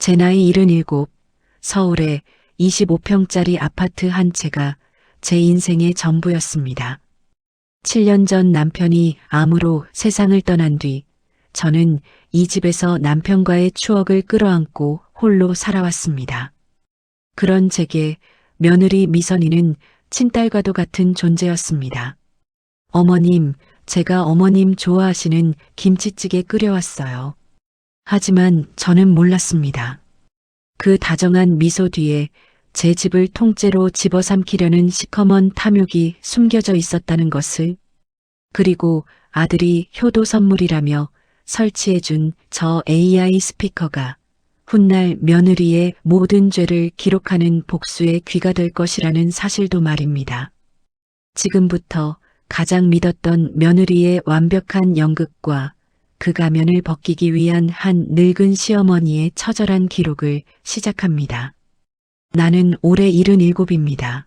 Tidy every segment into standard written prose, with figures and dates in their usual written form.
제 나이 77, 서울에 25평짜리 아파트 한 채가 제 인생의 전부였습니다. 7년 전 남편이 암으로 세상을 떠난 뒤 저는 이 집에서 남편과의 추억을 끌어안고 홀로 살아왔습니다. 그런 제게 며느리 미선이는 친딸과도 같은 존재였습니다. 어머님, 제가 어머님 좋아하시는 김치찌개 끓여왔어요. 하지만 저는 몰랐습니다. 그 다정한 미소 뒤에 제 집을 통째로 집어삼키려는 시커먼 탐욕이 숨겨져 있었다는 것을, 그리고 아들이 효도 선물이라며 설치해준 저 AI 스피커가 훗날 며느리의 모든 죄를 기록하는 복수의 귀가 될 것이라는 사실도 말입니다. 지금부터 가장 믿었던 며느리의 완벽한 연극과 그 가면을 벗기기 위한 한 늙은 시어머니의 처절한 기록을 시작합니다. 나는 올해 77입니다.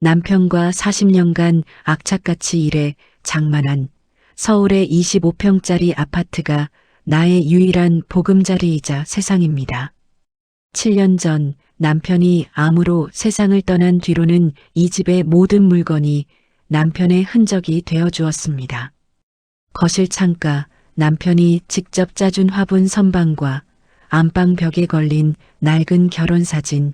남편과 40년간 악착같이 일해 장만한 서울의 25평짜리 아파트가 나의 유일한 보금자리이자 세상입니다. 7년 전 남편이 암으로 세상을 떠난 뒤로는 이 집의 모든 물건이 남편의 흔적이 되어 주었습니다. 거실 창가, 남편이 직접 짜준 화분 선반과 안방 벽에 걸린 낡은 결혼사진.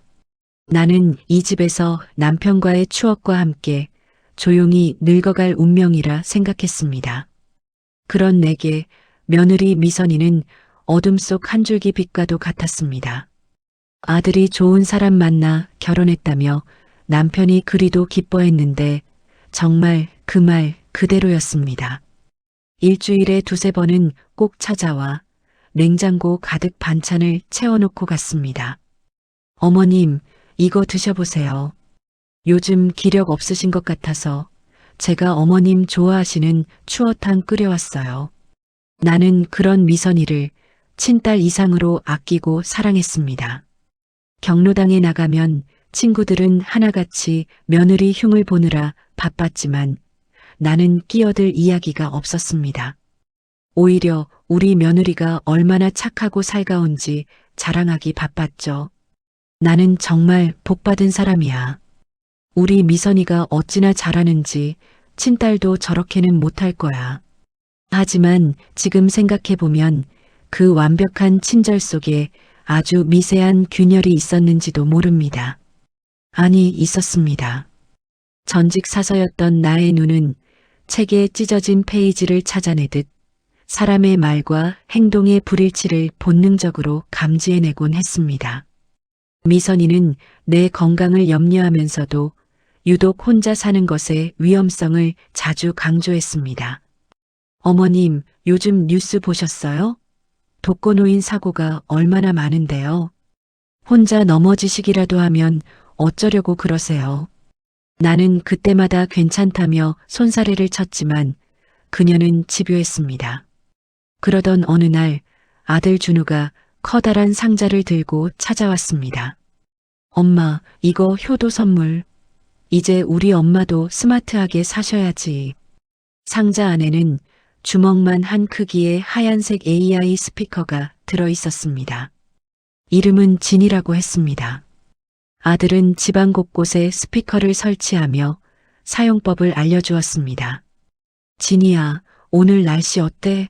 나는 이 집에서 남편과의 추억과 함께 조용히 늙어갈 운명이라 생각했습니다. 그런 내게 며느리 미선이는 어둠 속 한 줄기 빛과도 같았습니다. 아들이 좋은 사람 만나 결혼했다며 남편이 그리도 기뻐했는데 정말 그 말 그대로였습니다. 일주일에 두세 번은 꼭 찾아와 냉장고 가득 반찬을 채워놓고 갔습니다. 어머님, 이거 드셔보세요. 요즘 기력 없으신 것 같아서 제가 어머님 좋아하시는 추어탕 끓여왔어요. 나는 그런 미선이를 친딸 이상으로 아끼고 사랑했습니다. 경로당에 나가면 친구들은 하나같이 며느리 흉을 보느라 바빴지만 나는 끼어들 이야기가 없었습니다. 오히려 우리 며느리가 얼마나 착하고 살가운지 자랑하기 바빴죠. 나는 정말 복받은 사람이야. 우리 미선이가 어찌나 잘하는지 친딸도 저렇게는 못할 거야. 하지만 지금 생각해보면 그 완벽한 친절 속에 아주 미세한 균열이 있었는지도 모릅니다. 아니, 있었습니다. 전직 사서였던 나의 눈은 책에 찢어진 페이지를 찾아내듯 사람의 말과 행동의 불일치를 본능적으로 감지해내곤 했습니다. 미선이는 내 건강을 염려하면서도 유독 혼자 사는 것의 위험성을 자주 강조했습니다. 어머님, 요즘 뉴스 보셨어요? 독거노인 사고가 얼마나 많은데요. 혼자 넘어지시기라도 하면 어쩌려고 그러세요. 나는 그때마다 괜찮다며 손사래를 쳤지만 그녀는 집요했습니다. 그러던 어느 날 아들 준우가 커다란 상자를 들고 찾아왔습니다. 엄마, 이거 효도 선물. 이제 우리 엄마도 스마트하게 사셔야지. 상자 안에는 주먹만 한 크기의 하얀색 AI 스피커가 들어 있었습니다. 이름은 진이라고 했습니다. 아들은 집안 곳곳에 스피커를 설치하며 사용법을 알려주었습니다. 진이야, 오늘 날씨 어때?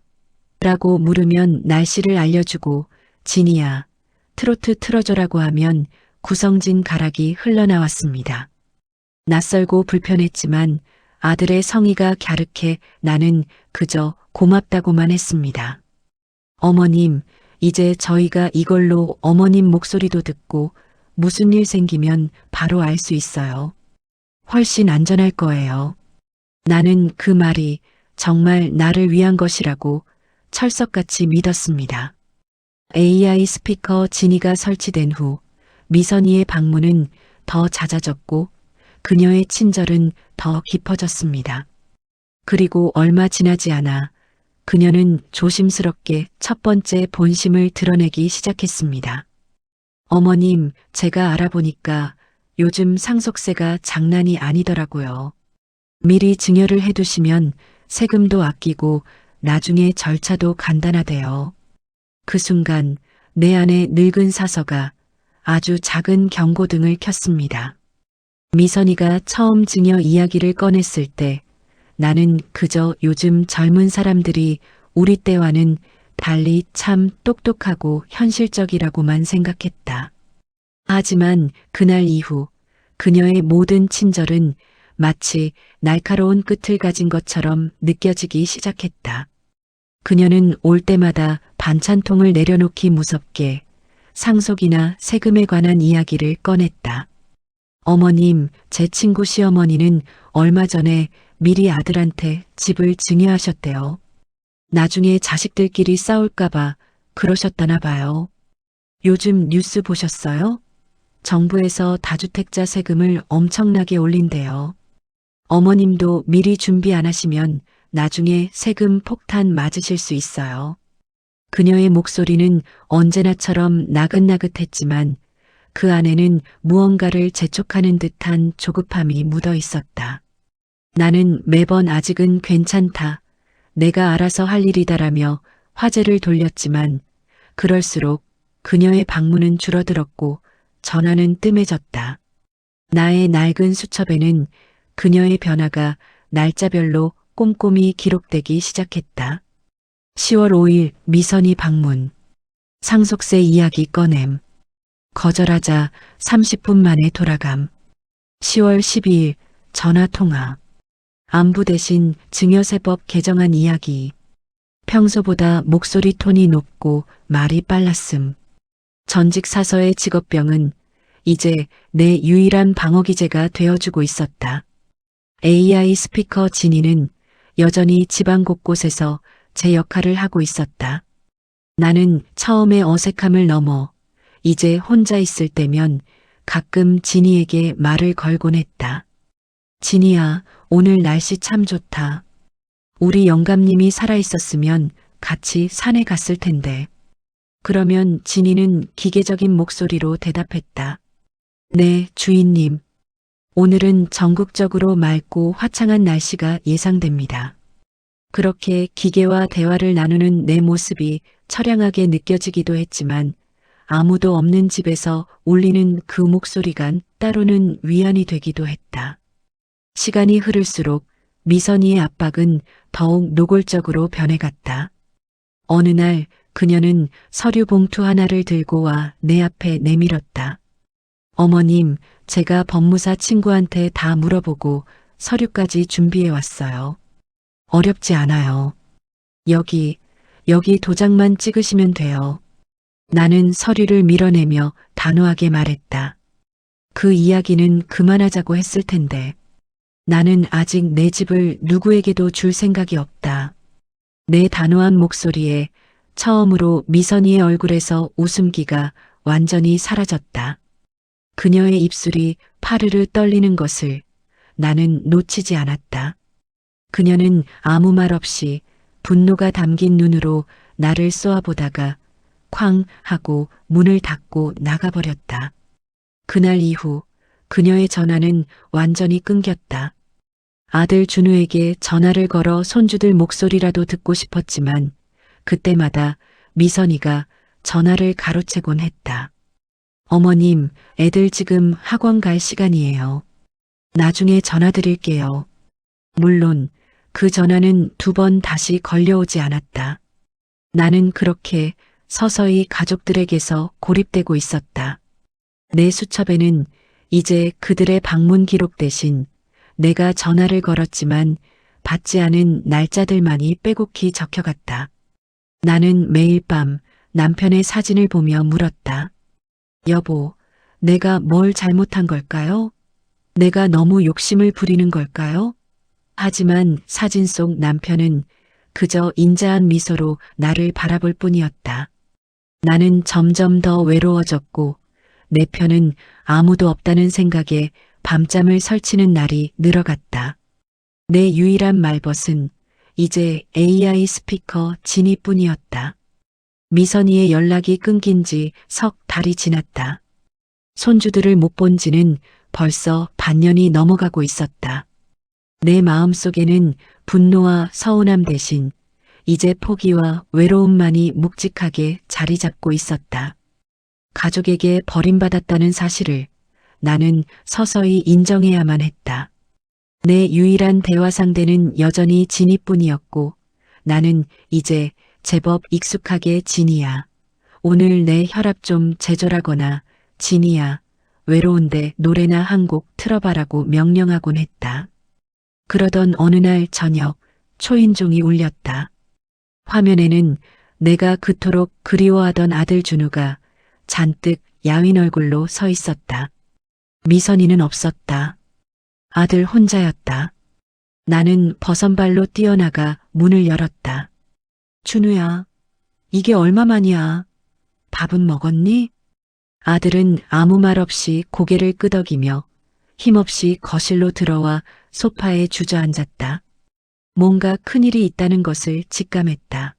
라고 물으면 날씨를 알려주고, 진이야, 트로트 틀어줘라고 하면 구성진 가락이 흘러나왔습니다. 낯설고 불편했지만 아들의 성의가 갸륵해 나는 그저 고맙다고만 했습니다. 어머님, 이제 저희가 이걸로 어머님 목소리도 듣고 무슨 일 생기면 바로 알 수 있어요. 훨씬 안전할 거예요. 나는 그 말이 정말 나를 위한 것이라고 철석같이 믿었습니다. AI 스피커 진이가 설치된 후 미선이의 방문은 더 잦아졌고 그녀의 친절은 더 깊어졌습니다. 그리고 얼마 지나지 않아 그녀는 조심스럽게 첫 번째 본심을 드러내기 시작했습니다. 어머님, 제가 알아보니까 요즘 상속세가 장난이 아니더라고요. 미리 증여를 해두시면 세금도 아끼고 나중에 절차도 간단하대요. 그 순간 내 안에 늙은 사서가 아주 작은 경고등을 켰습니다. 미선이가 처음 증여 이야기를 꺼냈을 때 나는 그저 요즘 젊은 사람들이 우리 때와는 달리 참 똑똑하고 현실적이라고만 생각했다. 하지만 그날 이후 그녀의 모든 친절은 마치 날카로운 끝을 가진 것처럼 느껴지기 시작했다. 그녀는 올 때마다 반찬통을 내려놓기 무섭게 상속이나 세금에 관한 이야기를 꺼냈다. 어머님, 제 친구 시어머니는 얼마 전에 미리 아들한테 집을 증여하셨대요. 나중에 자식들끼리 싸울까봐 그러셨다나 봐요. 요즘 뉴스 보셨어요? 정부에서 다주택자 세금을 엄청나게 올린대요. 어머님도 미리 준비 안 하시면 나중에 세금 폭탄 맞으실 수 있어요. 그녀의 목소리는 언제나처럼 나긋나긋했지만 그 안에는 무언가를 재촉하는 듯한 조급함이 묻어 있었다. 나는 매번 아직은 괜찮다. 내가 알아서 할 일이다라며 화제를 돌렸지만 그럴수록 그녀의 방문은 줄어들었고 전화는 뜸해졌다. 나의 낡은 수첩에는 그녀의 변화가 날짜별로 꼼꼼히 기록되기 시작했다. 10월 5일 미선이 방문. 상속세 이야기 꺼냄. 거절하자 30분 만에 돌아감. 10월 12일 전화통화. 안부 대신 증여세법 개정안 이야기. 평소보다 목소리 톤이 높고 말이 빨랐음. 전직 사서의 직업병은 이제 내 유일한 방어기제가 되어주고 있었다. AI 스피커 진이는 여전히 집안 곳곳에서 제 역할을 하고 있었다. 나는 처음의 어색함을 넘어 이제 혼자 있을 때면 가끔 진이에게 말을 걸곤 했다. 진이야, 오늘 날씨 참 좋다. 우리 영감님이 살아있었으면 같이 산에 갔을 텐데. 그러면 진이는 기계적인 목소리로 대답했다. 네, 주인님. 오늘은 전국적으로 맑고 화창한 날씨가 예상됩니다. 그렇게 기계와 대화를 나누는 내 모습이 처량하게 느껴지기도 했지만 아무도 없는 집에서 울리는 그 목소리가 따로는 위안이 되기도 했다. 시간이 흐를수록 미선이의 압박은 더욱 노골적으로 변해갔다. 어느 날 그녀는 서류 봉투 하나를 들고 와 내 앞에 내밀었다. 어머님, 제가 법무사 친구한테 다 물어보고 서류까지 준비해 왔어요. 어렵지 않아요. 여기 도장만 찍으시면 돼요. 나는 서류를 밀어내며 단호하게 말했다. 그 이야기는 그만하자고 했을 텐데. 나는 아직 내 집을 누구에게도 줄 생각이 없다. 내 단호한 목소리에 처음으로 미선이의 얼굴에서 웃음기가 완전히 사라졌다. 그녀의 입술이 파르르 떨리는 것을 나는 놓치지 않았다. 그녀는 아무 말 없이 분노가 담긴 눈으로 나를 쏘아보다가 쾅 하고 문을 닫고 나가버렸다. 그날 이후 그녀의 전화는 완전히 끊겼다. 아들 준우에게 전화를 걸어 손주들 목소리라도 듣고 싶었지만 그때마다 미선이가 전화를 가로채곤 했다. 어머님, 애들 지금 학원 갈 시간이에요. 나중에 전화 드릴게요. 물론 그 전화는 2번 다시 걸려오지 않았다. 나는 그렇게 서서히 가족들에게서 고립되고 있었다. 내 수첩에는 이제 그들의 방문 기록 대신 내가 전화를 걸었지만 받지 않은 날짜들만이 빼곡히 적혀갔다. 나는 매일 밤 남편의 사진을 보며 물었다. 여보, 내가 뭘 잘못한 걸까요? 내가 너무 욕심을 부리는 걸까요? 하지만 사진 속 남편은 그저 인자한 미소로 나를 바라볼 뿐이었다. 나는 점점 더 외로워졌고 내 편은 아무도 없다는 생각에 밤잠을 설치는 날이 늘어갔다. 내 유일한 말벗은 이제 AI 스피커 진이뿐이었다. 미선이의 연락이 끊긴 지 석 달이 지났다. 손주들을 못 본 지는 벌써 반년이 넘어가고 있었다. 내 마음속에는 분노와 서운함 대신 이제 포기와 외로움만이 묵직하게 자리 잡고 있었다. 가족에게 버림받았다는 사실을 나는 서서히 인정해야만 했다. 내 유일한 대화 상대는 여전히 진이뿐이었고 나는 이제 제법 익숙하게 진이야. 오늘 내 혈압 좀 제절하거나 진이야. 외로운데 노래나 한 곡 틀어봐라고 명령하곤 했다. 그러던 어느 날 저녁 초인종이 울렸다. 화면에는 내가 그토록 그리워하던 아들 준우가 잔뜩 야윈 얼굴로 서 있었다. 미선이는 없었다. 아들 혼자였다. 나는 버선발로 뛰어나가 문을 열었다. 준우야, 이게 얼마만이야? 밥은 먹었니? 아들은 아무 말 없이 고개를 끄덕이며 힘없이 거실로 들어와 소파에 주저앉았다. 뭔가 큰일이 있다는 것을 직감했다.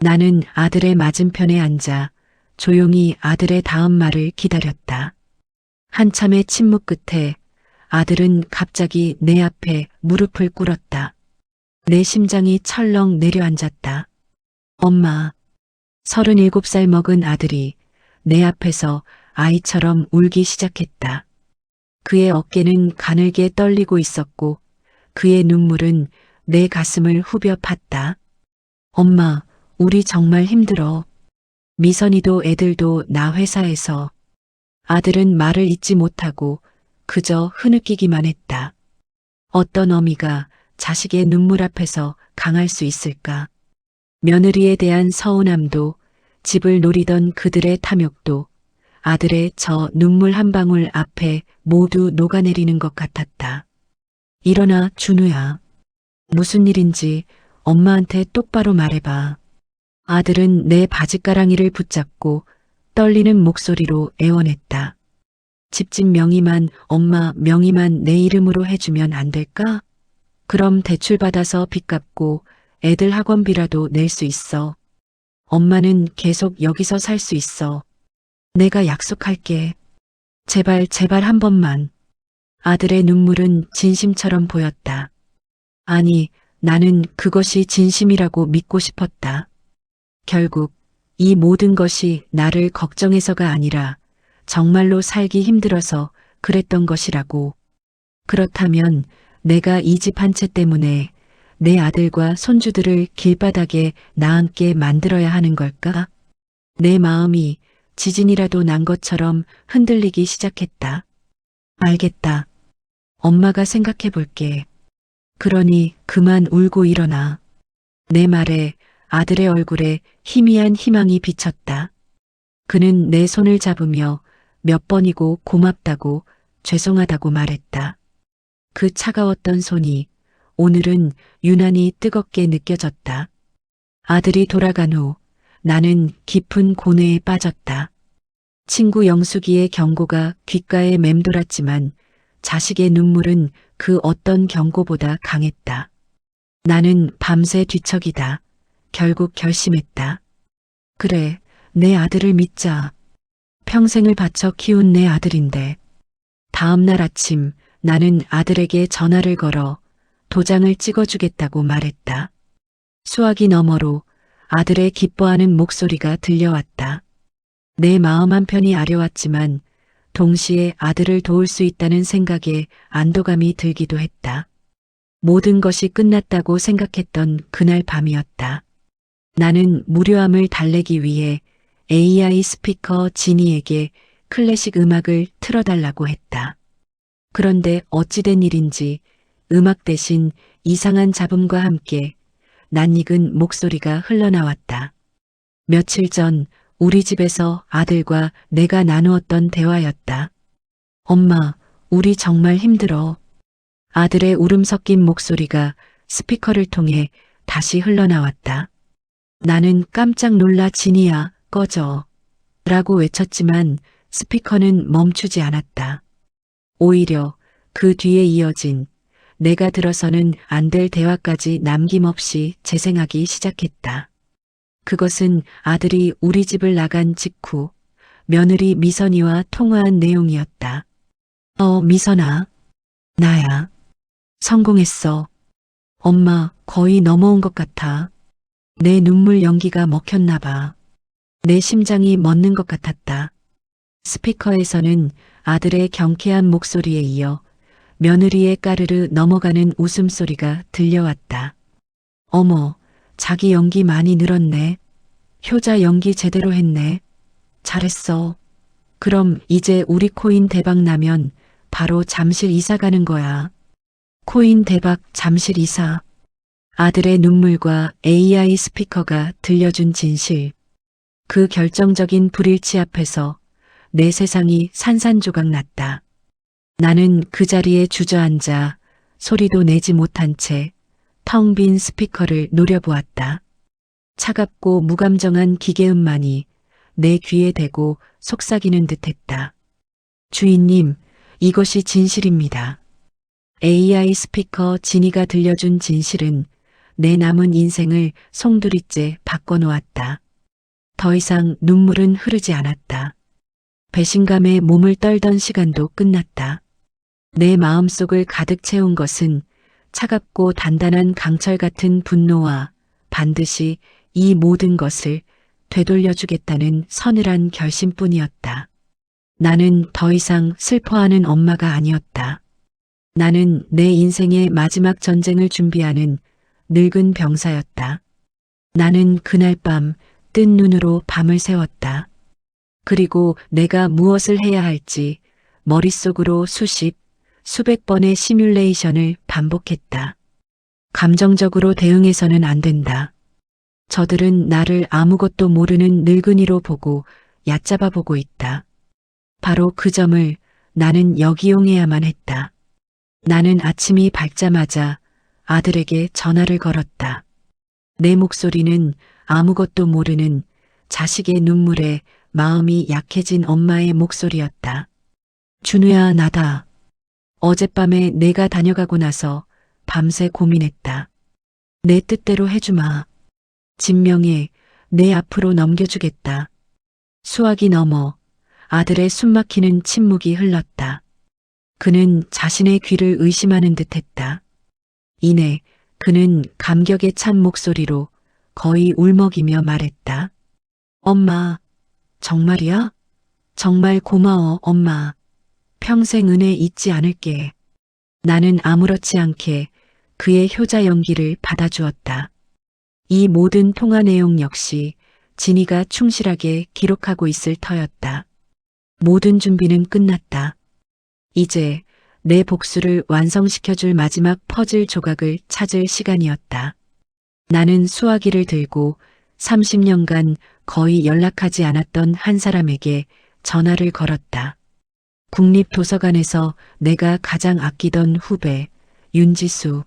나는 아들의 맞은편에 앉아 조용히 아들의 다음 말을 기다렸다. 한참의 침묵 끝에 아들은 갑자기 내 앞에 무릎을 꿇었다. 내 심장이 철렁 내려앉았다. 엄마, 37살 먹은 아들이 내 앞에서 아이처럼 울기 시작했다. 그의 어깨는 가늘게 떨리고 있었고 그의 눈물은 내 가슴을 후벼 팠다. 엄마, 우리 정말 힘들어. 미선이도 애들도 나 회사에서. 아들은 말을 잇지 못하고 그저 흐느끼기만 했다. 어떤 어미가 자식의 눈물 앞에서 강할 수 있을까? 며느리에 대한 서운함도 집을 노리던 그들의 탐욕도 아들의 저 눈물 한 방울 앞에 모두 녹아내리는 것 같았다. 일어나 준우야. 무슨 일인지 엄마한테 똑바로 말해봐. 아들은 내 바지가랑이를 붙잡고 떨리는 목소리로 애원했다. 집집 명의만 엄마 명의만 내 이름으로 해주면 안 될까? 그럼 대출받아서 빚 갚고 애들 학원비라도 낼 수 있어. 엄마는 계속 여기서 살 수 있어. 내가 약속할게. 제발 제발 한 번만. 아들의 눈물은 진심처럼 보였다. 아니, 나는 그것이 진심이라고 믿고 싶었다. 결국 이 모든 것이 나를 걱정해서가 아니라 정말로 살기 힘들어서 그랬던 것이라고. 그렇다면 내가 이 집 한 채 때문에 내 아들과 손주들을 길바닥에 나앉게 만들어야 하는 걸까? 내 마음이 지진이라도 난 것처럼 흔들리기 시작했다. 알겠다. 엄마가 생각해 볼게. 그러니 그만 울고 일어나. 내 말에 아들의 얼굴에 희미한 희망이 비쳤다. 그는 내 손을 잡으며 몇 번이고 고맙다고 죄송하다고 말했다. 그 차가웠던 손이 오늘은 유난히 뜨겁게 느껴졌다. 아들이 돌아간 후 나는 깊은 고뇌에 빠졌다. 친구 영숙이의 경고가 귓가에 맴돌았지만 자식의 눈물은 그 어떤 경고보다 강했다. 나는 밤새 뒤척이다. 결국 결심했다. 그래, 내 아들을 믿자. 평생을 바쳐 키운 내 아들인데. 다음 날 아침 나는 아들에게 전화를 걸어 도장을 찍어주겠다고 말했다. 수화기 너머로 아들의 기뻐하는 목소리가 들려왔다. 내 마음 한편이 아려왔지만 동시에 아들을 도울 수 있다는 생각에 안도감이 들기도 했다. 모든 것이 끝났다고 생각했던 그날 밤이었다. 나는 무료함을 달래기 위해 AI 스피커 지니에게 클래식 음악을 틀어달라고 했다. 그런데 어찌된 일인지 음악 대신 이상한 잡음과 함께 낯익은 목소리가 흘러나왔다. 며칠 전 우리 집에서 아들과 내가 나누었던 대화였다. 엄마, 우리 정말 힘들어. 아들의 울음 섞인 목소리가 스피커를 통해 다시 흘러나왔다. 나는 깜짝 놀라 진이야, 꺼져. 라고 외쳤지만 스피커는 멈추지 않았다. 오히려 그 뒤에 이어진 내가 들어서는 안 될 대화까지 남김없이 재생하기 시작했다. 그것은 아들이 우리 집을 나간 직후 며느리 미선이와 통화한 내용이었다. 미선아. 나야. 성공했어. 엄마, 거의 넘어온 것 같아. 내 눈물 연기가 먹혔나 봐. 내 심장이 멎는 것 같았다. 스피커에서는 아들의 경쾌한 목소리에 이어 며느리의 까르르 넘어가는 웃음소리가 들려왔다. 어머, 자기 연기 많이 늘었네. 효자 연기 제대로 했네. 잘했어. 그럼 이제 우리 코인 대박 나면 바로 잠실 이사 가는 거야. 코인 대박 잠실 이사. 아들의 눈물과 AI 스피커가 들려준 진실. 그 결정적인 불일치 앞에서 내 세상이 산산조각 났다. 나는 그 자리에 주저앉아 소리도 내지 못한 채 텅 빈 스피커를 노려보았다. 차갑고 무감정한 기계음만이 내 귀에 대고 속삭이는 듯했다. 주인님, 이것이 진실입니다. AI 스피커 진이가 들려준 진실은 내 남은 인생을 송두리째 바꿔놓았다. 더 이상 눈물은 흐르지 않았다. 배신감에 몸을 떨던 시간도 끝났다. 내 마음속을 가득 채운 것은 차갑고 단단한 강철 같은 분노와 반드시 이 모든 것을 되돌려주겠다는 서늘한 결심뿐이었다. 나는 더 이상 슬퍼하는 엄마가 아니었다. 나는 내 인생의 마지막 전쟁을 준비하는 늙은 병사였다. 나는 그날 밤 뜬 눈으로 밤을 새웠다. 그리고 내가 무엇을 해야 할지 머릿속으로 수백 번의 시뮬레이션을 반복했다. 감정적으로 대응해서는 안 된다. 저들은 나를 아무것도 모르는 늙은이로 보고 얕잡아 보고 있다. 바로 그 점을 나는 역이용해야만 했다. 나는 아침이 밝자마자 아들에게 전화를 걸었다. 내 목소리는 아무것도 모르는 자식의 눈물에 마음이 약해진 엄마의 목소리였다. 준우야, 나다. 어젯밤에 내가 다녀가고 나서 밤새 고민했다. 내 뜻대로 해주마. 진명에 내 앞으로 넘겨주겠다. 수화기 넘어 아들의 숨막히는 침묵이 흘렀다. 그는 자신의 귀를 의심하는 듯했다. 이내 그는 감격에 찬 목소리로 거의 울먹이며 말했다. 엄마, 정말이야? 정말 고마워, 엄마. 평생 은혜 잊지 않을게. 나는 아무렇지 않게 그의 효자 연기를 받아주었다. 이 모든 통화 내용 역시 진이가 충실하게 기록하고 있을 터였다. 모든 준비는 끝났다. 이제 내 복수를 완성시켜줄 마지막 퍼즐 조각을 찾을 시간이었다. 나는 수화기를 들고 30년간 거의 연락하지 않았던 한 사람에게 전화를 걸었다. 국립도서관에서 내가 가장 아끼던 후배, 윤지수.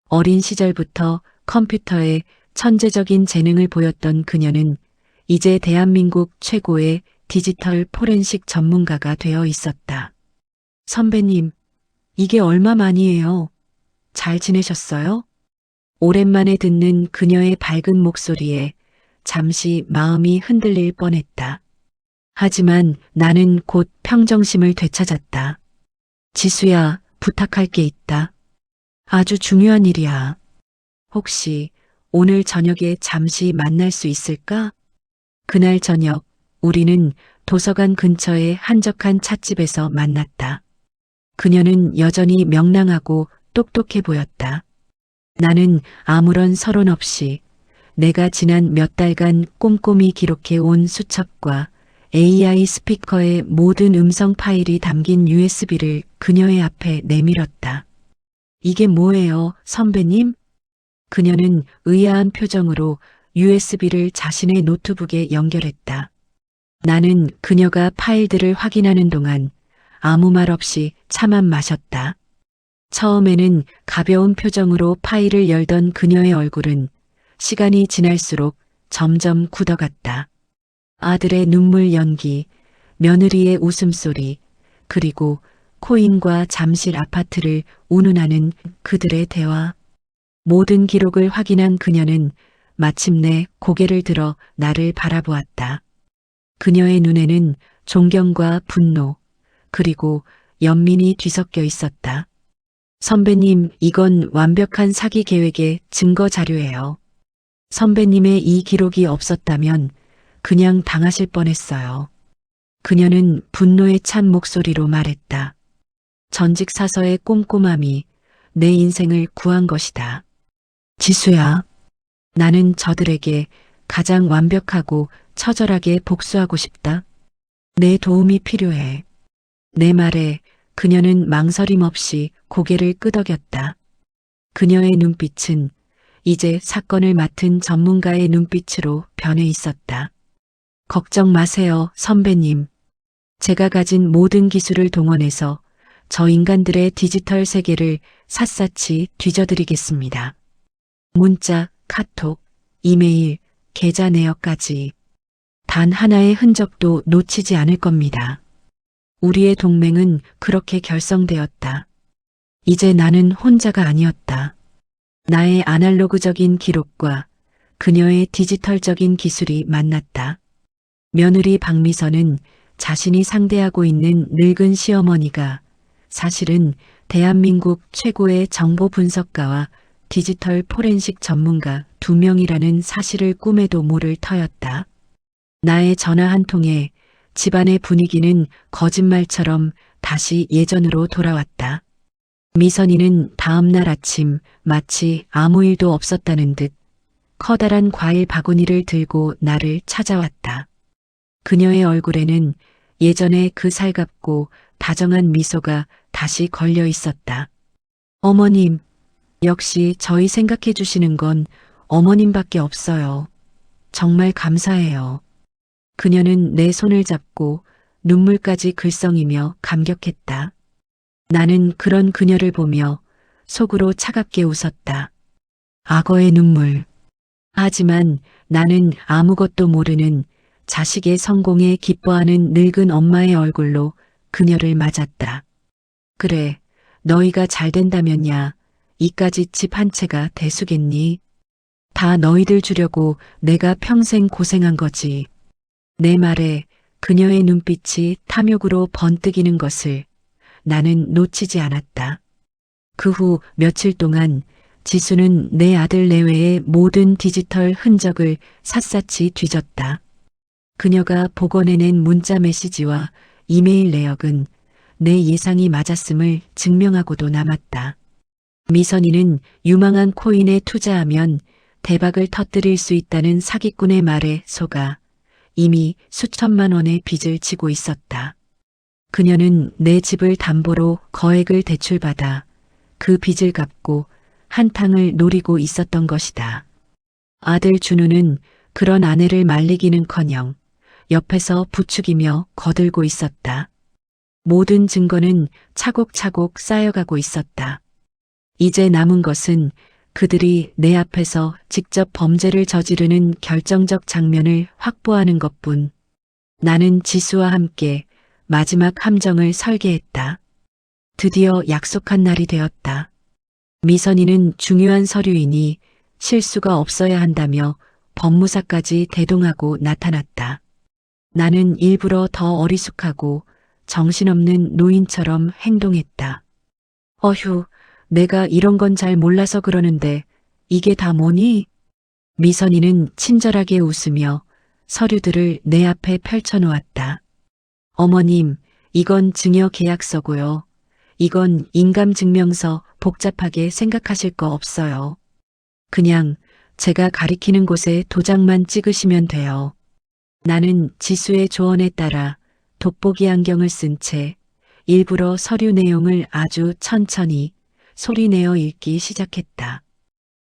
어린 시절부터 컴퓨터에 천재적인 재능을 보였던 그녀는 이제 대한민국 최고의 디지털 포렌식 전문가가 되어 있었다. 선배님, 이게 얼마만이에요? 잘 지내셨어요? 오랜만에 듣는 그녀의 밝은 목소리에 잠시 마음이 흔들릴 뻔했다. 하지만 나는 곧 평정심을 되찾았다. 지수야, 부탁할 게 있다. 아주 중요한 일이야. 혹시 오늘 저녁에 잠시 만날 수 있을까? 그날 저녁 우리는 도서관 근처의 한적한 찻집에서 만났다. 그녀는 여전히 명랑하고 똑똑해 보였다. 나는 아무런 서론 없이 내가 지난 몇 달간 꼼꼼히 기록해 온 수첩과 AI 스피커의 모든 음성 파일이 담긴 USB를 그녀의 앞에 내밀었다. 이게 뭐예요, 선배님? 그녀는 의아한 표정으로 USB를 자신의 노트북에 연결했다. 나는 그녀가 파일들을 확인하는 동안 아무 말 없이 차만 마셨다. 처음에는 가벼운 표정으로 파일을 열던 그녀의 얼굴은 시간이 지날수록 점점 굳어갔다. 아들의 눈물 연기, 며느리의 웃음소리, 그리고 코인과 잠실 아파트를 운운하는 그들의 대화. 모든 기록을 확인한 그녀는 마침내 고개를 들어 나를 바라보았다. 그녀의 눈에는 존경과 분노, 그리고 연민이 뒤섞여 있었다. 선배님, 이건 완벽한 사기 계획의 증거 자료예요. 선배님의 이 기록이 없었다면 그냥 당하실 뻔했어요. 그녀는 분노에 찬 목소리로 말했다. 전직 사서의 꼼꼼함이 내 인생을 구한 것이다. 지수야, 나는 저들에게 가장 완벽하고 처절하게 복수하고 싶다. 내 도움이 필요해. 내 말에 그녀는 망설임 없이 고개를 끄덕였다. 그녀의 눈빛은 이제 사건을 맡은 전문가의 눈빛으로 변해 있었다. 걱정 마세요, 선배님. 제가 가진 모든 기술을 동원해서 저 인간들의 디지털 세계를 샅샅이 뒤져드리겠습니다. 문자, 카톡, 이메일, 계좌 내역까지 단 하나의 흔적도 놓치지 않을 겁니다. 우리의 동맹은 그렇게 결성되었다. 이제 나는 혼자가 아니었다. 나의 아날로그적인 기록과 그녀의 디지털적인 기술이 만났다. 며느리 박미선은 자신이 상대하고 있는 늙은 시어머니가 사실은 대한민국 최고의 정보 분석가와 디지털 포렌식 전문가 2명이라는 사실을 꿈에도 모를 터였다. 나의 전화 한 통에 집안의 분위기는 거짓말처럼 다시 예전으로 돌아왔다. 미선이는 다음 날 아침 마치 아무 일도 없었다는 듯 커다란 과일 바구니를 들고 나를 찾아왔다. 그녀의 얼굴에는 예전의 그 살갑고 다정한 미소가 다시 걸려 있었다. 어머님, 역시 저희 생각해 주시는 건 어머님밖에 없어요. 정말 감사해요. 그녀는 내 손을 잡고 눈물까지 글썽이며 감격했다. 나는 그런 그녀를 보며 속으로 차갑게 웃었다. 악어의 눈물. 하지만 나는 아무것도 모르는 자식의 성공에 기뻐하는 늙은 엄마의 얼굴로 그녀를 맞았다. 그래, 너희가 잘 된다면야 이까지 집 한 채가 대수겠니? 다 너희들 주려고 내가 평생 고생한 거지. 내 말에 그녀의 눈빛이 탐욕으로 번뜩이는 것을 나는 놓치지 않았다. 그 후 며칠 동안 지수는 내 아들 내외의 모든 디지털 흔적을 샅샅이 뒤졌다. 그녀가 복원해낸 문자 메시지와 이메일 내역은 내 예상이 맞았음을 증명하고도 남았다. 미선이는 유망한 코인에 투자하면 대박을 터뜨릴 수 있다는 사기꾼의 말에 속아 이미 수천만 원의 빚을 지고 있었다. 그녀는 내 집을 담보로 거액을 대출받아 그 빚을 갚고 한탕을 노리고 있었던 것이다. 아들 준우는 그런 아내를 말리기는커녕 옆에서 부추기며 거들고 있었다. 모든 증거는 차곡차곡 쌓여가고 있었다. 이제 남은 것은 그들이 내 앞에서 직접 범죄를 저지르는 결정적 장면을 확보하는 것뿐. 나는 지수와 함께 마지막 함정을 설계했다. 드디어 약속한 날이 되었다. 미선이는 중요한 서류이니 실수가 없어야 한다며 법무사까지 대동하고 나타났다. 나는 일부러 더 어리숙하고 정신없는 노인처럼 행동했다. 어휴, 내가 이런 건 잘 몰라서 그러는데 이게 다 뭐니? 미선이는 친절하게 웃으며 서류들을 내 앞에 펼쳐놓았다. 어머님, 이건 증여 계약서고요. 이건 인감증명서 복잡하게 생각하실 거 없어요. 그냥 제가 가리키는 곳에 도장만 찍으시면 돼요. 나는 지수의 조언에 따라 돋보기 안경을 쓴 채 일부러 서류 내용을 아주 천천히 소리내어 읽기 시작했다.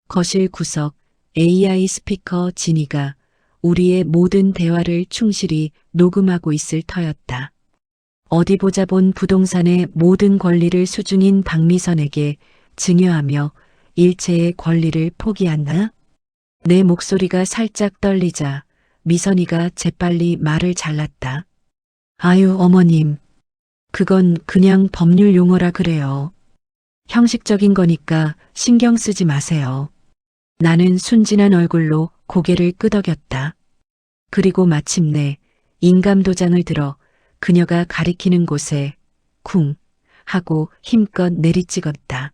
거실 구석 AI 스피커 지니가 우리의 모든 대화를 충실히 녹음하고 있을 터였다. 어디 보자 본 부동산의 모든 권리를 수중인 박미선에게 증여하며 일체의 권리를 포기한다. 내 목소리가 살짝 떨리자 미선이가 재빨리 말을 잘랐다. 아유, 어머님. 그건 그냥 법률 용어라 그래요. 형식적인 거니까 신경 쓰지 마세요. 나는 순진한 얼굴로 고개를 끄덕였다. 그리고 마침내 인감도장을 들어 그녀가 가리키는 곳에 쿵 하고 힘껏 내리찍었다.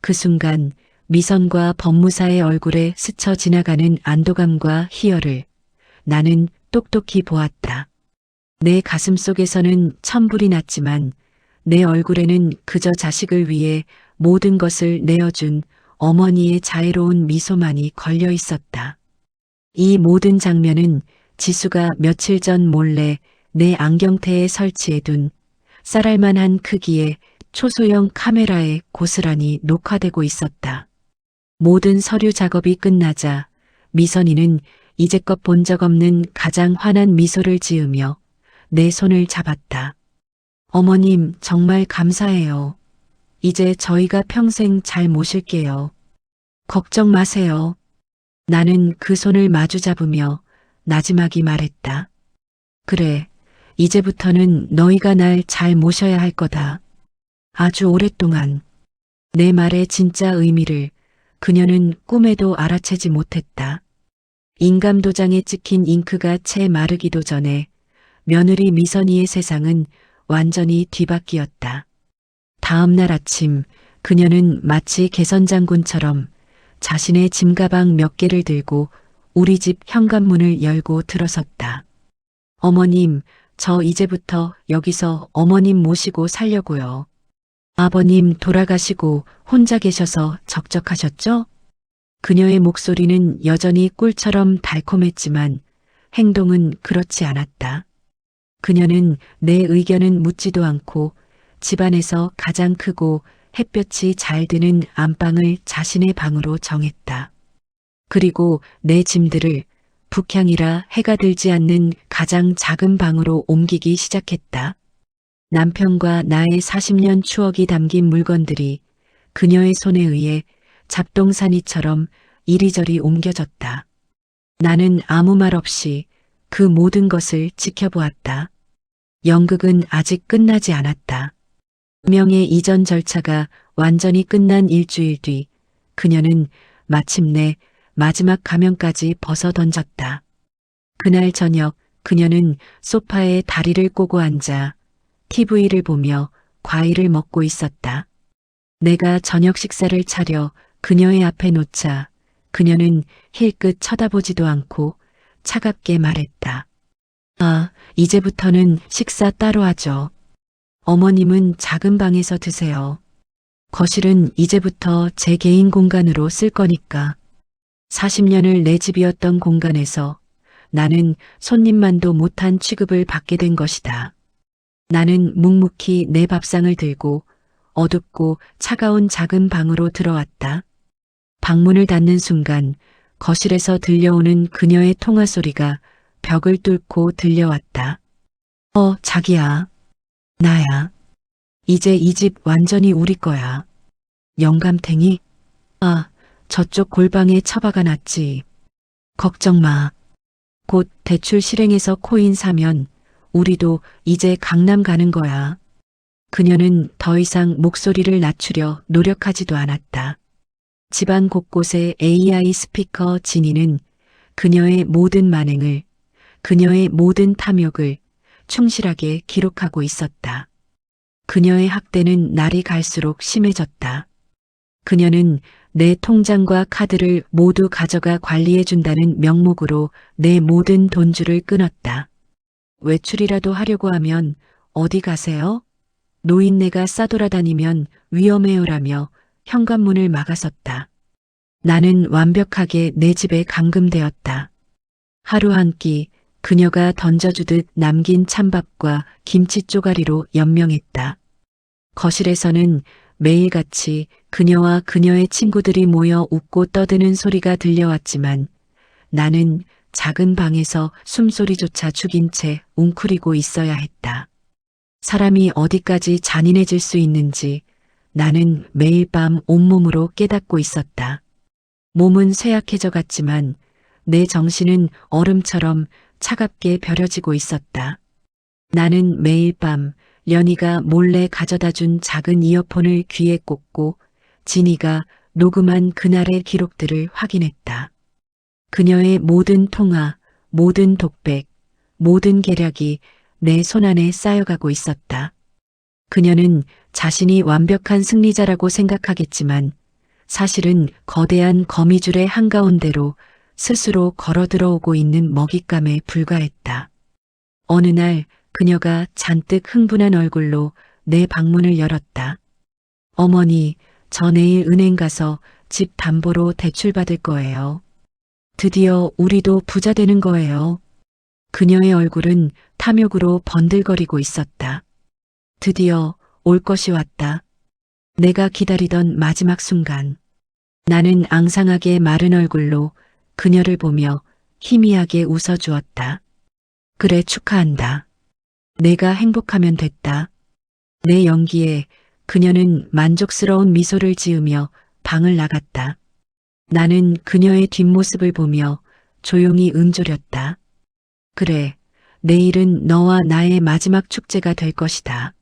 그 순간 미선과 법무사의 얼굴에 스쳐 지나가는 안도감과 희열을 나는 똑똑히 보았다. 내 가슴 속에서는 천불이 났지만 내 얼굴에는 그저 자식을 위해 모든 것을 내어준 어머니의 자애로운 미소만이 걸려 있었다. 이 모든 장면은 지수가 며칠 전 몰래 내 안경테에 설치해둔 쌀알만한 크기의 초소형 카메라에 고스란히 녹화되고 있었다. 모든 서류 작업이 끝나자 미선이는 이제껏 본 적 없는 가장 환한 미소를 지으며 내 손을 잡았다. 어머님, 정말 감사해요. 이제 저희가 평생 잘 모실게요. 걱정 마세요. 나는 그 손을 마주 잡으며 나지막이 말했다. 그래, 이제부터는 너희가 날 잘 모셔야 할 거다. 아주 오랫동안. 내 말의 진짜 의미를 그녀는 꿈에도 알아채지 못했다. 인감도장에 찍힌 잉크가 채 마르기도 전에 며느리 미선이의 세상은 완전히 뒤바뀌었다. 다음 날 아침 그녀는 마치 개선장군처럼 자신의 짐가방 몇 개를 들고 우리 집 현관문을 열고 들어섰다. 어머님, 저 이제부터 여기서 어머님 모시고 살려고요. 아버님 돌아가시고 혼자 계셔서 적적하셨죠? 그녀의 목소리는 여전히 꿀처럼 달콤했지만 행동은 그렇지 않았다. 그녀는 내 의견은 묻지도 않고 집안에서 가장 크고 햇볕이 잘 드는 안방을 자신의 방으로 정했다. 그리고 내 짐들을 북향이라 해가 들지 않는 가장 작은 방으로 옮기기 시작했다. 남편과 나의 40년 추억이 담긴 물건들이 그녀의 손에 의해 잡동사니처럼 이리저리 옮겨졌다. 나는 아무 말 없이 그 모든 것을 지켜보았다. 연극은 아직 끝나지 않았다. 명의 이전 절차가 완전히 끝난 일주일 뒤 그녀는 마침내 마지막 가면까지 벗어 던졌다. 그날 저녁 그녀는 소파에 다리를 꼬고 앉아 TV를 보며 과일을 먹고 있었다. 내가 저녁 식사를 차려 그녀의 앞에 놓자 그녀는 힐끗 쳐다보지도 않고 차갑게 말했다. 아, 이제부터는 식사 따로 하죠. 어머님은 작은 방에서 드세요. 거실은 이제부터 제 개인 공간으로 쓸 거니까. 40년을 내 집이었던 공간에서 나는 손님만도 못한 취급을 받게 된 것이다. 나는 묵묵히 내 밥상을 들고 어둡고 차가운 작은 방으로 들어왔다. 방문을 닫는 순간 거실에서 들려오는 그녀의 통화 소리가 벽을 뚫고 들려왔다. 자기야. 나야. 이제 이 집 완전히 우리 거야. 영감탱이? 아, 저쪽 골방에 처박아 놨지. 걱정 마. 곧 대출 실행해서 코인 사면 우리도 이제 강남 가는 거야. 그녀는 더 이상 목소리를 낮추려 노력하지도 않았다. 집안 곳곳에 AI 스피커 진이는 그녀의 모든 만행을, 그녀의 모든 탐욕을 충실하게 기록하고 있었다. 그녀의 학대는 날이 갈수록 심해졌다. 그녀는 내 통장과 카드를 모두 가져가 관리해준다는 명목으로 내 모든 돈줄을 끊었다. 외출이라도 하려고 하면 어디 가세요? 노인네가 싸돌아다니면 위험해요라며 현관문을 막아섰다. 나는 완벽하게 내 집에 감금되었다. 하루 한 끼 그녀가 던져주듯 남긴 찬밥과 김치 쪼가리로 연명했다. 거실에서는 매일같이 그녀와 그녀의 친구들이 모여 웃고 떠드는 소리가 들려왔지만 나는 작은 방에서 숨소리조차 죽인 채 웅크리고 있어야 했다. 사람이 어디까지 잔인해질 수 있는지 나는 매일 밤 온몸으로 깨닫고 있었다. 몸은 쇠약해져 갔지만 내 정신은 얼음처럼 차갑게 벼려지고 있었다. 나는 매일 밤 연희가 몰래 가져다 준 작은 이어폰을 귀에 꽂고 진이가 녹음한 그날의 기록들을 확인했다. 그녀의 모든 통화, 모든 독백, 모든 계략이 내 손안에 쌓여가고 있었다. 그녀는 자신이 완벽한 승리자라고 생각하겠지만 사실은 거대한 거미줄의 한가운데로 스스로 걸어 들어오고 있는 먹잇감에 불과했다. 어느 날 그녀가 잔뜩 흥분한 얼굴로 내 방문을 열었다. 어머니, 저 내일 은행 가서 집 담보로 대출 받을 거예요. 드디어 우리도 부자 되는 거예요. 그녀의 얼굴은 탐욕으로 번들거리고 있었다. 드디어 올 것이 왔다. 내가 기다리던 마지막 순간. 나는 앙상하게 마른 얼굴로 그녀를 보며 희미하게 웃어주었다. 그래, 축하한다. 내가 행복하면 됐다. 내 연기에 그녀는 만족스러운 미소를 지으며 방을 나갔다. 나는 그녀의 뒷모습을 보며 조용히 응조렸다. 그래, 내일은 너와 나의 마지막 축제가 될 것이다.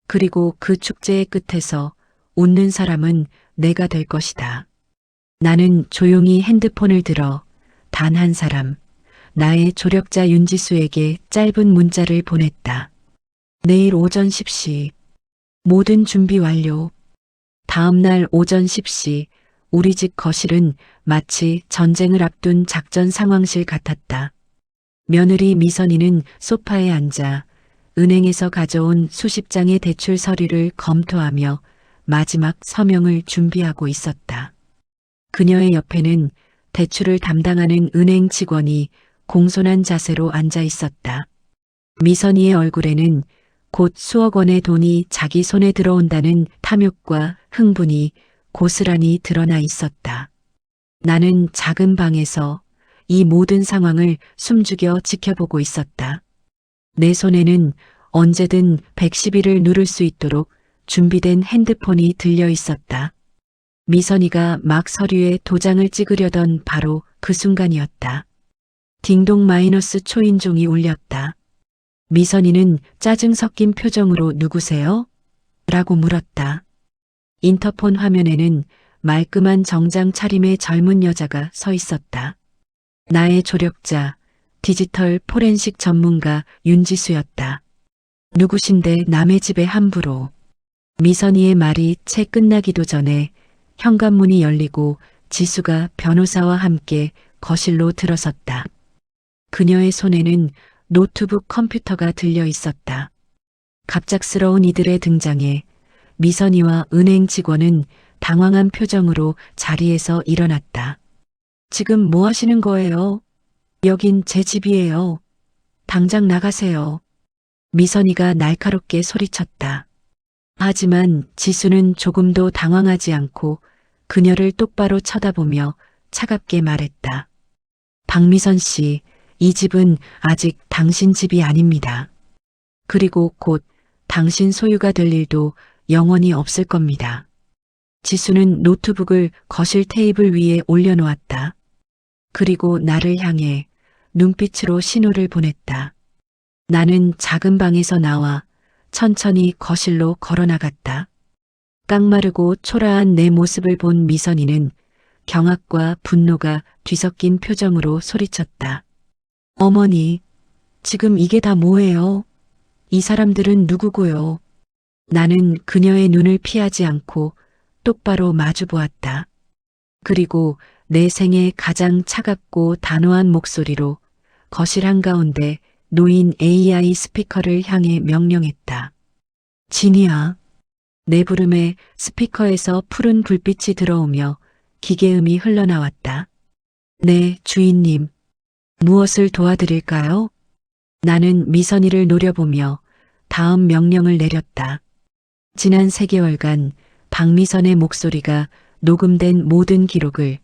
그리고 그 축제의 끝에서 웃는 사람은 내가 될 것이다. 나는 조용히 핸드폰을 들어 단 한 사람, 나의 조력자 윤지수에게 짧은 문자를 보냈다. 내일 오전 10시. 모든 준비 완료. 다음 날 오전 10시, 우리 집 거실은 마치 전쟁을 앞둔 작전 상황실 같았다. 며느리 미선이는 소파에 앉아 은행에서 가져온 수십 장의 대출 서류를 검토하며 마지막 서명을 준비하고 있었다. 그녀의 옆에는 대출을 담당하는 은행 직원이 공손한 자세로 앉아 있었다. 미선이의 얼굴에는 곧 수억 원의 돈이 자기 손에 들어온다는 탐욕과 흥분이 고스란히 드러나 있었다. 나는 작은 방에서 이 모든 상황을 숨죽여 지켜보고 있었다. 내 손에는 언제든 110일을 누를 수 있도록 준비된 핸드폰이 들려 있었다. 미선이가 막 서류에 도장을 찍으려던 바로 그 순간이었다. 딩동 마이너스 초인종이 울렸다. 미선이는 짜증 섞인 표정으로 누구세요? 라고 물었다. 인터폰 화면에는 말끔한 정장 차림의 젊은 여자가 서 있었다. 나의 조력자, 디지털 포렌식 전문가 윤지수였다. 누구신데 남의 집에 함부로. 미선이의 말이 채 끝나기도 전에 현관문이 열리고 지수가 변호사와 함께 거실로 들어섰다. 그녀의 손에는 노트북 컴퓨터가 들려 있었다. 갑작스러운 이들의 등장에 미선이와 은행 직원은 당황한 표정으로 자리에서 일어났다. 지금 뭐 하시는 거예요? 여긴 제 집이에요. 당장 나가세요. 미선이가 날카롭게 소리쳤다. 하지만 지수는 조금도 당황하지 않고 그녀를 똑바로 쳐다보며 차갑게 말했다. 박미선 씨, 이 집은 아직 당신 집이 아닙니다. 그리고 곧 당신 소유가 될 일도 영원히 없을 겁니다. 지수는 노트북을 거실 테이블 위에 올려놓았다. 그리고 나를 향해 눈빛으로 신호를 보냈다. 나는 작은 방에서 나와 천천히 거실로 걸어나갔다. 깡마르고 초라한 내 모습을 본 미선이는 경악과 분노가 뒤섞인 표정으로 소리쳤다. 어머니, 지금 이게 다 뭐예요? 이 사람들은 누구고요? 나는 그녀의 눈을 피하지 않고 똑바로 마주 보았다. 그리고 내 생애 가장 차갑고 단호한 목소리로 거실 한가운데 놓인 AI 스피커를 향해 명령했다. 진이야. 내 부름에 스피커에서 푸른 불빛이 들어오며 기계음이 흘러나왔다. 네, 주인님. 무엇을 도와드릴까요? 나는 미선이를 노려보며 다음 명령을 내렸다. 지난 3개월간 박미선의 목소리가 녹음된 모든 기록을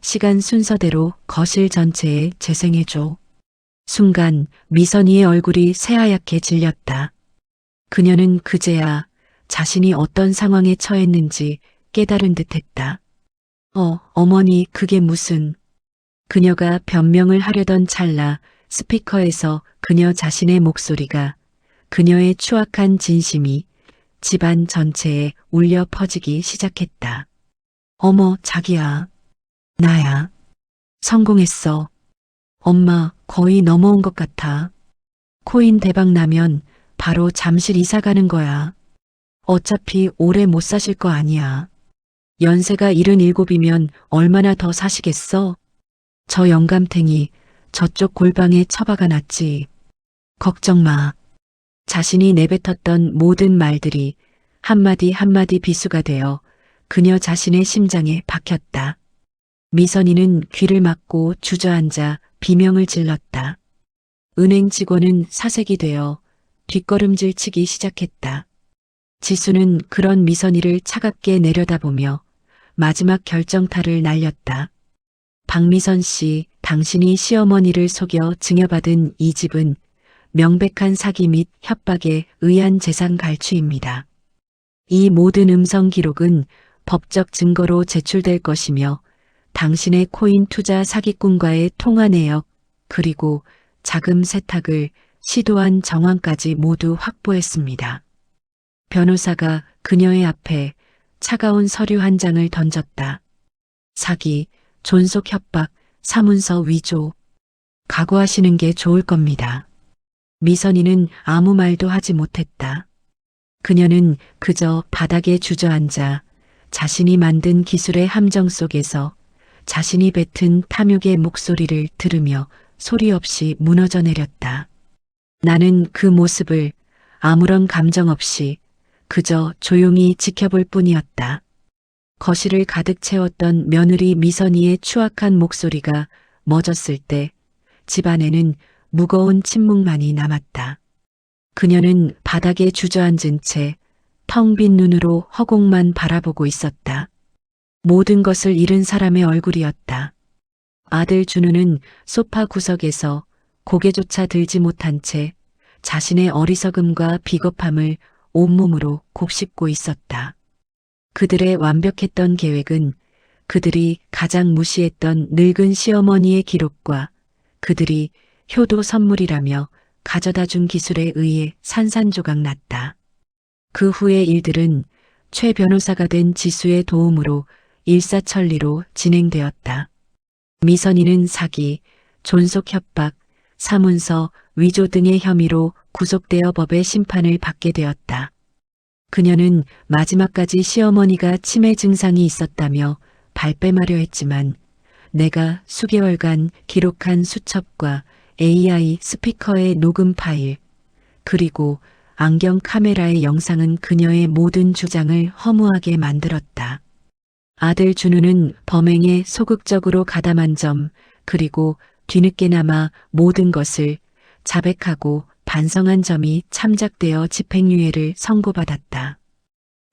시간 순서대로 거실 전체에 재생해줘. 순간 미선이의 얼굴이 새하얗게 질렸다. 그녀는 그제야 자신이 어떤 상황에 처했는지 깨달은 듯했다. 어머니, 그게 무슨... 그녀가 변명을 하려던 찰나 스피커에서 그녀 자신의 목소리가, 그녀의 추악한 진심이 집안 전체에 울려 퍼지기 시작했다. 어머, 자기야. 나야. 성공했어. 엄마, 거의 넘어온 것 같아. 코인 대박 나면 바로 잠실 이사 가는 거야. 어차피 오래 못 사실 거 아니야. 연세가 77이면 얼마나 더 사시겠어? 저 영감탱이 저쪽 골방에 처박아 놨지. 걱정 마. 자신이 내뱉었던 모든 말들이 한마디 한마디 비수가 되어 그녀 자신의 심장에 박혔다. 미선이는 귀를 막고 주저앉아 비명을 질렀다. 은행 직원은 사색이 되어 뒷걸음질 치기 시작했다. 지수는 그런 미선이를 차갑게 내려다보며 마지막 결정타를 날렸다. 박미선 씨, 당신이 시어머니를 속여 증여받은 이 집은 명백한 사기 및 협박에 의한 재산 갈취입니다. 이 모든 음성 기록은 법적 증거로 제출될 것이며 당신의 코인 투자 사기꾼과의 통화 내역 그리고 자금 세탁을 시도한 정황까지 모두 확보했습니다. 변호사가 그녀의 앞에 차가운 서류 한 장을 던졌다. 사기, 존속 협박, 사문서 위조. 각오하시는 게 좋을 겁니다. 미선이는 아무 말도 하지 못했다. 그녀는 그저 바닥에 주저앉아 자신이 만든 기술의 함정 속에서 자신이 뱉은 탐욕의 목소리를 들으며 소리 없이 무너져 내렸다. 나는 그 모습을 아무런 감정 없이 그저 조용히 지켜볼 뿐이었다. 거실을 가득 채웠던 며느리 미선이의 추악한 목소리가 멎었을 때 집안에는 무거운 침묵만이 남았다. 그녀는 바닥에 주저앉은 채 텅 빈 눈으로 허공만 바라보고 있었다. 모든 것을 잃은 사람의 얼굴이었다. 아들 준우는 소파 구석에서 고개조차 들지 못한 채 자신의 어리석음과 비겁함을 온몸으로 곱씹고 있었다. 그들의 완벽했던 계획은 그들이 가장 무시했던 늙은 시어머니의 기록과 그들이 효도 선물이라며 가져다 준 기술에 의해 산산조각 났다. 그 후의 일들은 최 변호사가 된 지수의 도움으로 일사천리로 진행되었다. 미선이는 사기, 존속 협박, 사문서, 위조 등의 혐의로 구속되어 법의 심판을 받게 되었다. 그녀는 마지막까지 시어머니가 치매 증상이 있었다며 발뺌하려 했지만 내가 수개월간 기록한 수첩과 AI 스피커의 녹음 파일, 그리고 안경 카메라의 영상은 그녀의 모든 주장을 허무하게 만들었다. 아들 준우는 범행에 소극적으로 가담한 점, 그리고 뒤늦게나마 모든 것을 자백하고 반성한 점이 참작되어 집행유예를 선고받았다.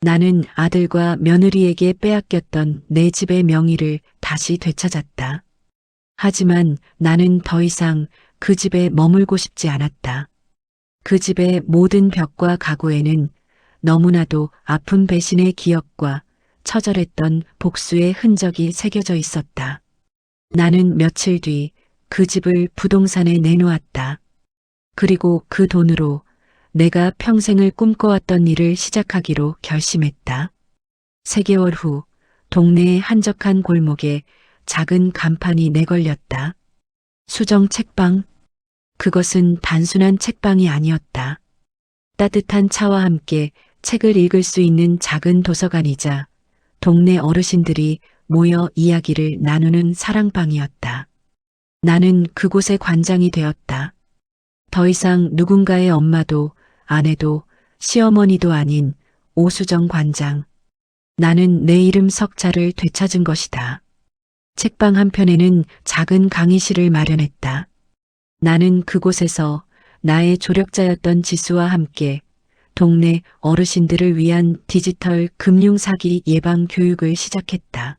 나는 아들과 며느리에게 빼앗겼던 내 집의 명의를 다시 되찾았다. 하지만 나는 더 이상 그 집에 머물고 싶지 않았다. 그 집의 모든 벽과 가구에는 너무나도 아픈 배신의 기억과 처절했던 복수의 흔적이 새겨져 있었다. 나는 며칠 뒤 그 집을 부동산에 내놓았다. 그리고 그 돈으로 내가 평생을 꿈꿔왔던 일을 시작하기로 결심했다. 3개월 후 동네의 한적한 골목에 작은 간판이 내걸렸다. 수정 책방. 그것은 단순한 책방이 아니었다. 따뜻한 차와 함께 책을 읽을 수 있는 작은 도서관이자 동네 어르신들이 모여 이야기를 나누는 사랑방이었다. 나는 그곳의 관장이 되었다. 더 이상 누군가의 엄마도 아내도 시어머니도 아닌 오수정 관장. 나는 내 이름 석자를 되찾은 것이다. 책방 한편에는 작은 강의실을 마련했다. 나는 그곳에서 나의 조력자였던 지수와 함께 동네 어르신들을 위한 디지털 금융사기 예방 교육을 시작했다.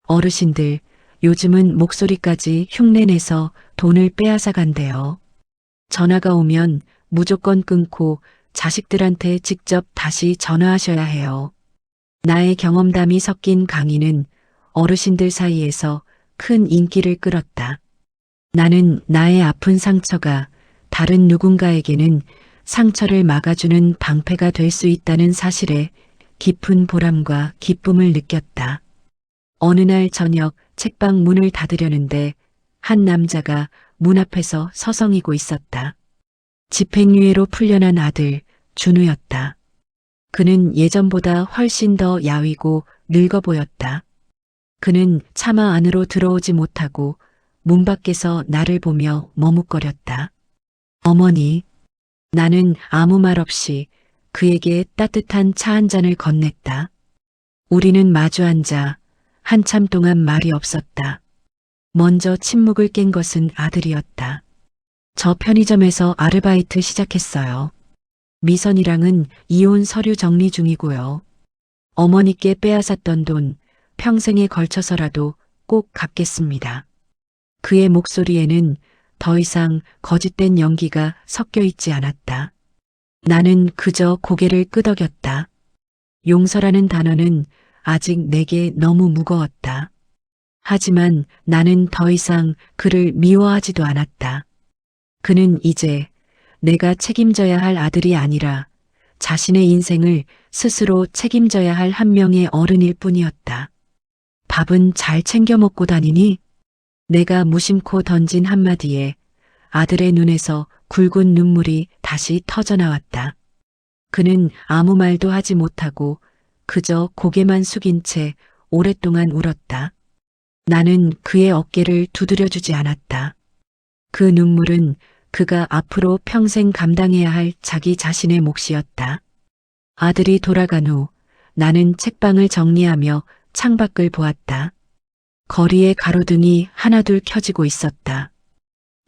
어르신들, 요즘은 목소리까지 흉내내서 돈을 빼앗아 간대요. 전화가 오면 무조건 끊고 자식들한테 직접 다시 전화하셔야 해요. 나의 경험담이 섞인 강의는 어르신들 사이에서 큰 인기를 끌었다. 나는 나의 아픈 상처가 다른 누군가에게는 상처를 막아주는 방패가 될 수 있다는 사실에 깊은 보람과 기쁨을 느꼈다. 어느 날 저녁 책방 문을 닫으려는데 한 남자가 문 앞에서 서성이고 있었다. 집행유예로 풀려난 아들 준우였다. 그는 예전보다 훨씬 더 야위고 늙어 보였다. 그는 차마 안으로 들어오지 못하고 문 밖에서 나를 보며 머뭇거렸다. 어머니, 나는 아무 말 없이 그에게 따뜻한 차 한 잔을 건넸다. 우리는 마주 앉아 한참 동안 말이 없었다. 먼저 침묵을 깬 것은 아들이었다. 저 편의점에서 아르바이트 시작했어요. 미선이랑은 이혼 서류 정리 중이고요. 어머니께 빼앗았던 돈 평생에 걸쳐서라도 꼭 갚겠습니다. 그의 목소리에는 더 이상 거짓된 연기가 섞여 있지 않았다. 나는 그저 고개를 끄덕였다. 용서라는 단어는 아직 내게 너무 무거웠다. 하지만 나는 더 이상 그를 미워하지도 않았다. 그는 이제 내가 책임져야 할 아들이 아니라 자신의 인생을 스스로 책임져야 할 한 명의 어른일 뿐이었다. 밥은 잘 챙겨 먹고 다니니? 내가 무심코 던진 한마디에 아들의 눈에서 굵은 눈물이 다시 터져나왔다. 그는 아무 말도 하지 못하고 그저 고개만 숙인 채 오랫동안 울었다. 나는 그의 어깨를 두드려주지 않았다. 그 눈물은 그가 앞으로 평생 감당해야 할 자기 자신의 몫이었다. 아들이 돌아간 후 나는 책방을 정리하며 창밖을 보았다. 거리에 가로등이 하나둘 켜지고 있었다.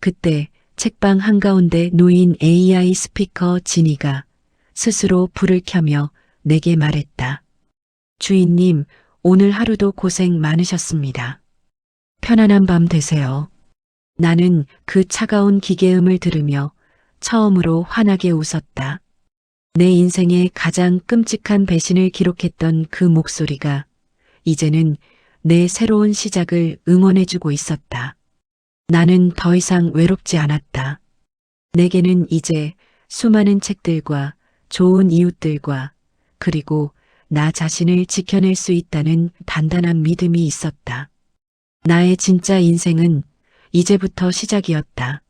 그때 책방 한가운데 놓인 AI 스피커 지니가 스스로 불을 켜며 내게 말했다. 주인님, 오늘 하루도 고생 많으셨습니다. 편안한 밤 되세요. 나는 그 차가운 기계음을 들으며 처음으로 환하게 웃었다. 내 인생의 가장 끔찍한 배신을 기록했던 그 목소리가 이제는 내 새로운 시작을 응원해주고 있었다. 나는 더 이상 외롭지 않았다. 내게는 이제 수많은 책들과 좋은 이웃들과 그리고 나 자신을 지켜낼 수 있다는 단단한 믿음이 있었다. 나의 진짜 인생은 이제부터 시작이었다.